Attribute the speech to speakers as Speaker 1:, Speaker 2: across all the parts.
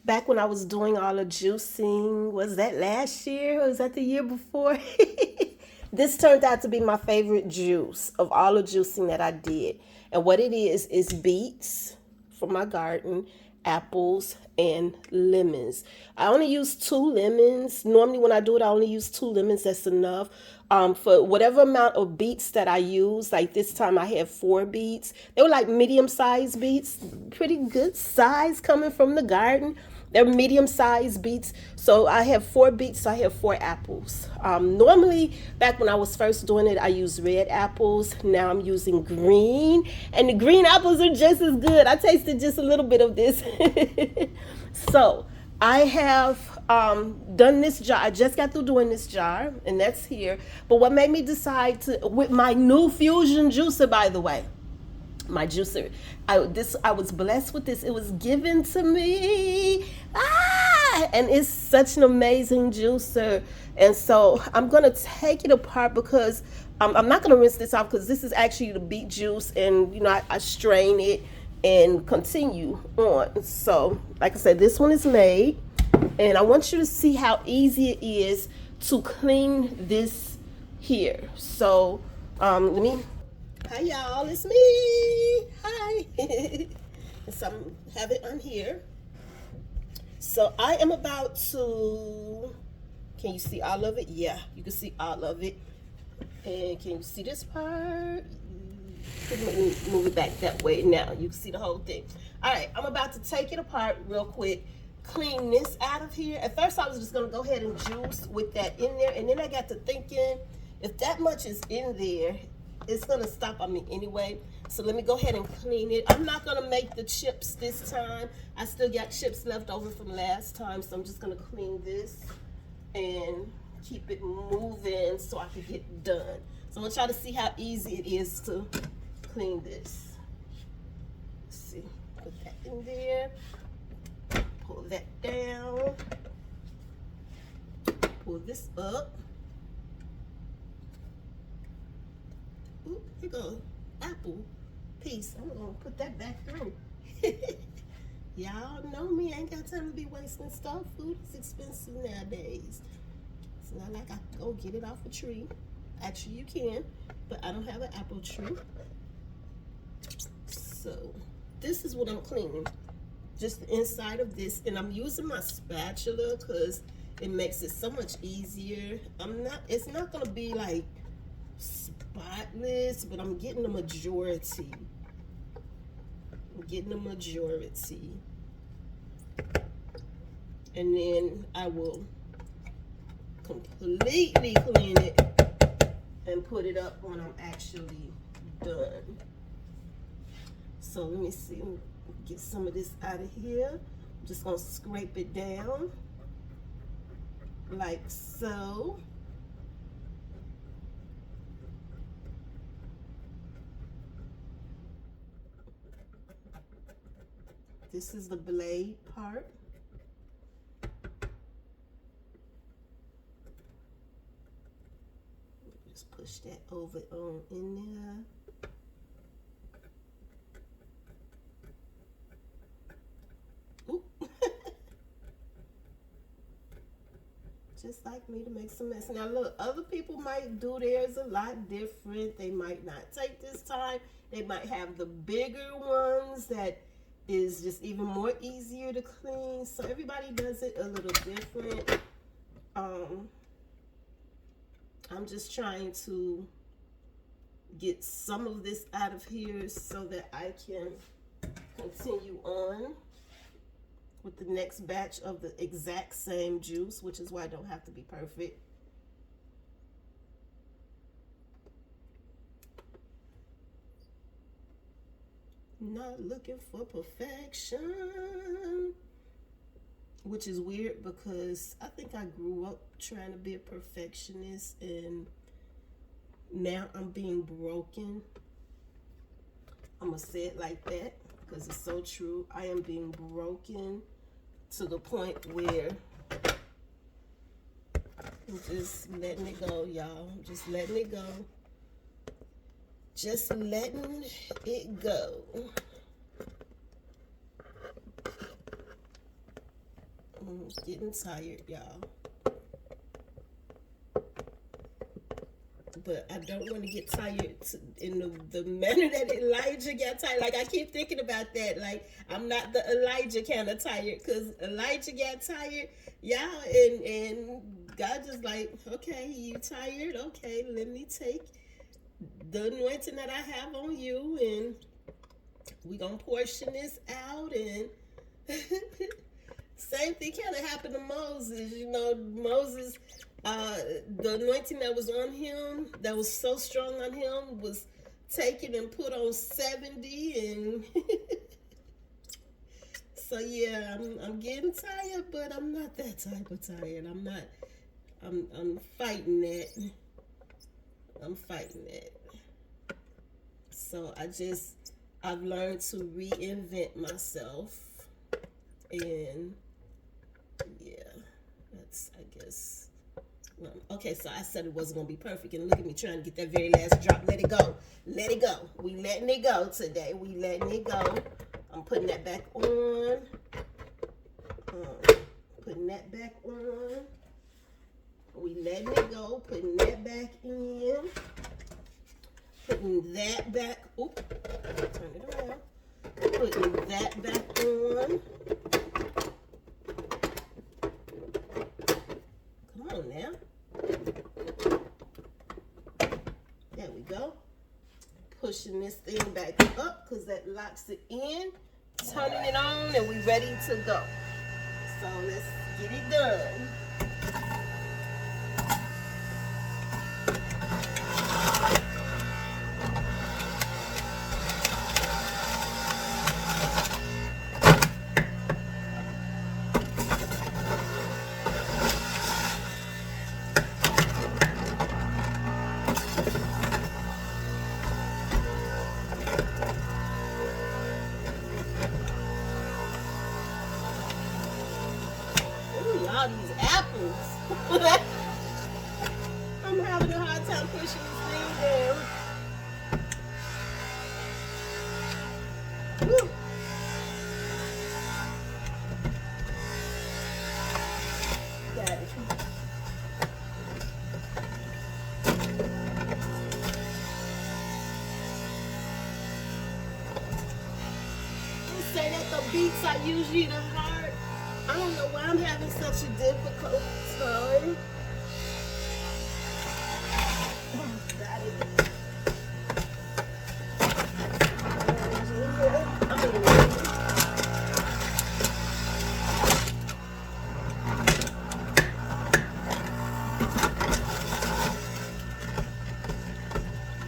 Speaker 1: back when I was doing all the juicing. Was that last year or was that the year before? This turned out to be my favorite juice of all the juicing that I did. And what it is beets from my garden, apples, and lemons. I only use 2 lemons. Normally, when I do it, I only use 2 lemons. That's enough. For whatever amount of beets that I use, like this time I had 4 beets. They were like medium-sized beets, pretty good size coming from the garden. They're medium-sized beets. So I have 4 beets. So I have 4 apples. Normally, back when I was first doing it, I used red apples. Now I'm using green, and the green apples are just as good. I tasted just a little bit of this. So I have done this jar. I just got through doing this jar, and that's here. But what made me decide to, with my new fusion juicer, by the way, my juicer. I was blessed with this. It was given to me. And it's such an amazing juicer. And so I'm gonna take it apart because I'm not gonna rinse this off because this is actually the beet juice, and I strain it and continue on. So like I said, this one is made, and I want you to see how easy it is to clean this here. So let me. Hi y'all, it's me. Hi. So I have it on here. So I am about to. Can you see all of it? Yeah, you can see all of it. And can you see this part? Let me move it back that way now. You can see the whole thing. All right, I'm about to take it apart real quick. Clean this out of here. At first, I was just gonna go ahead and juice with that in there, and then I got to thinking, if that much is in there, it's gonna stop on me anyway. So let me go ahead and clean it. I'm not gonna make the chips this time. I still got chips left over from last time, so I'm just gonna clean this and keep it moving so I can get done. So I want y'all to see how easy it is to clean this. Let's see, put that in there, pull that down, pull this up. Ooh, here goes apple piece. I'm gonna put that back through. Y'all know me, I ain't got time to be wasting stuff. Food is expensive nowadays. It's not like I can go get it off a tree. Actually, you can, but I don't have an apple tree. So this is what I'm cleaning. Just the inside of this, and I'm using my spatula because it makes it so much easier. It's not gonna be like spotless, but I'm getting the majority. And then I will completely clean it and put it up when I'm actually done. So let me see, let me get some of this out of here. I'm just gonna scrape it down like so. This is the blade part. Just push that over on in there. Oop. Just like me, to make some mess. Now look, other people might do theirs a lot different. They might not take this time. They might have the bigger ones that is just even more easier to clean. So everybody does it a little different. I'm just trying to get some of this out of here so that I can continue on with the next batch of the exact same juice, which is why I don't have to be perfect. Not looking for perfection, which is weird because I think I grew up trying to be a perfectionist, and now I'm being broken. I'm gonna say it like that because it's so true. I am being broken to the point where I'm just letting it go, y'all. I'm just letting it go. Just letting it go. Getting tired, y'all. But I don't want to get tired in the manner that Elijah got tired. Like, I keep thinking about that. Like, I'm not the Elijah kind of tired, because Elijah got tired, y'all, and God just like, okay, you tired? Okay, let me take the anointing that I have on you, and we gonna portion this out. And same thing kind of happened to Moses. You know, Moses, the anointing that was on him, that was so strong on him, was taken and put on 70. And so yeah, I'm getting tired, but I'm not that type of tired. I'm fighting that. I'm fighting that. So I've learned to reinvent myself. And yeah, that's, I guess. Well, okay, so I said it wasn't going to be perfect. And look at me trying to get that very last drop. Let it go. Let it go. We letting it go today. We letting it go. I'm putting that back on. Putting that back on. We letting it go. Putting that back in. Putting that back. Oop. Turn it around. Putting that back on. Come on now. There we go. Pushing this thing back up because that locks it in. Turning it on, and we ready to go. So let's get it done. All these apples. I'm having a hard time pushing this thing down. Woo. Got it. They say that the beets are usually the hard. I don't know why I'm having such a difficult time. Oh, got it.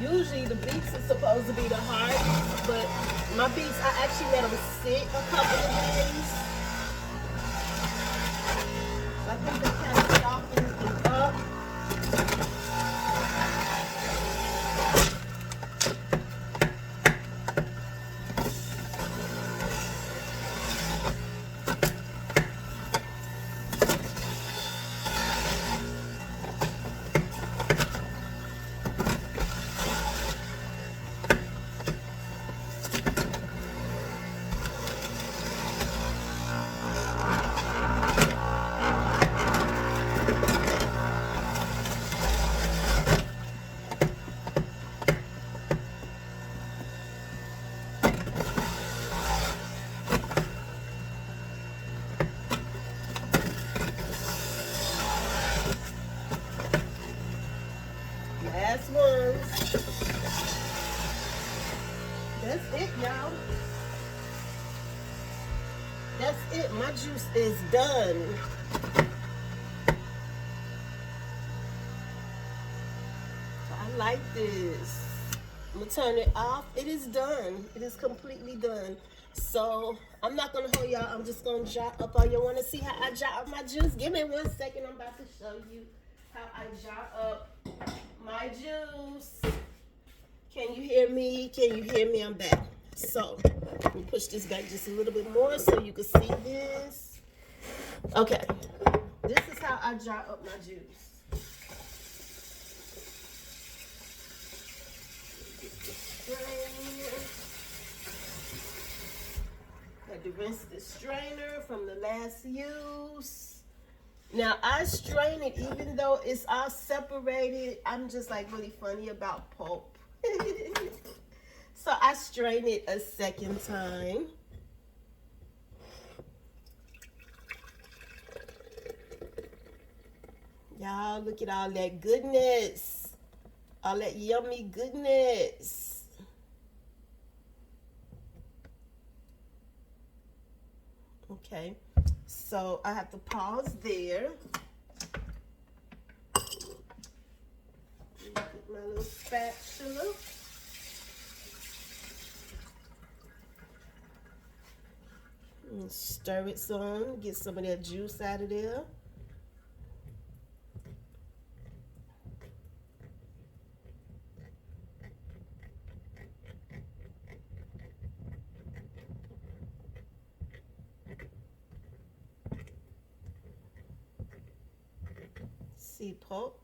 Speaker 1: Usually the beets are supposed to be the hardest, but my beets, I actually let them sit a couple of days. I think they kind of softened them up. Last one. That's it, y'all. That's it. My juice is done. I like this. I'm gonna turn it off. It is done. It is completely done. So I'm not gonna hold y'all. I'm just gonna jar up all you wanna see how I jar up my juice. Give me 1 second. I'm about to show you how I jar up my juice. Can you hear me? Can you hear me? I'm back. So let me push this back just a little bit more so you can see this. Okay. This is how I jar up my juice. Had to rinse the strainer from the last use. Now I strain it even though it's all separated. I'm just like really funny about pulp. So I strain it a second time. Y'all, look at all that goodness. All that yummy goodness. Okay, so I have to pause there. Get my little spatula. And stir it some, get some of that juice out of there. See, pulp.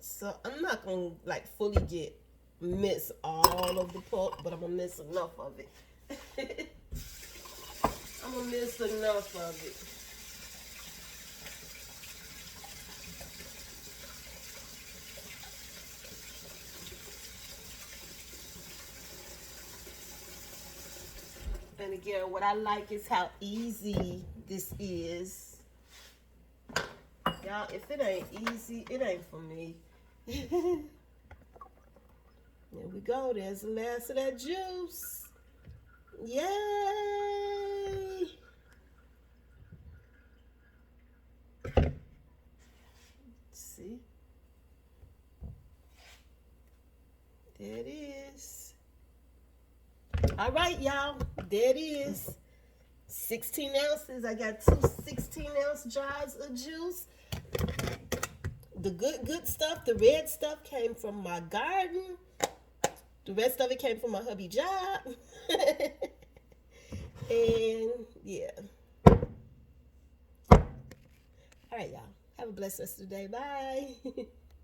Speaker 1: So I'm not gonna like fully get mix all of the pulp, but I'm gonna mix enough of it. I'm gonna mix enough of it. And again, what I like is how easy this is. Y'all, if it ain't easy, it ain't for me. There we go. There's the last of that juice. Yay! See? There it is. All right, y'all. There it is. 16 ounces. I got two 16-ounce jars of juice. The good stuff, the red stuff came from my garden. The rest of it came from my hubby job. And yeah. All right, y'all. Have a blessed rest of the day. Bye.